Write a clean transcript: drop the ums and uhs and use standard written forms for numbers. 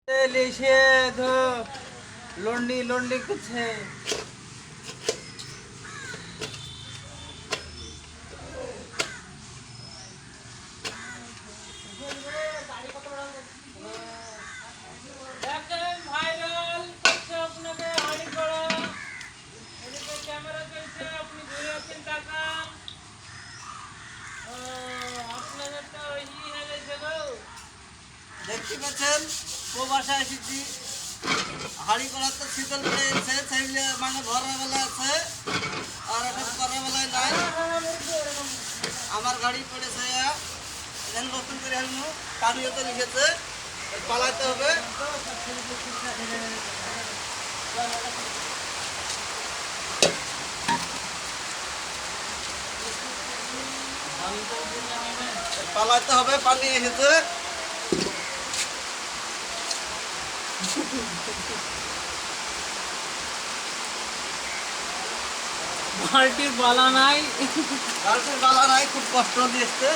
निषेध लोंडी लोंडी कुछ है দেখতে পাচ্ছেন প্রবাসে এসেছি হাড়ি করার তো শীতল পড়ে এসেছে সেইগুলো মানে ভরা বেলা আছে আর এখন করা বেলায় নাই আমার গাড়ি পড়েছে এখন নতুন করে হেলমু কামিও তো লিখেছে পালাইতে হবে পালাইতে হবে পানি এসেছে বালতির বালা নাই খুব কষ্ট দিয়েছে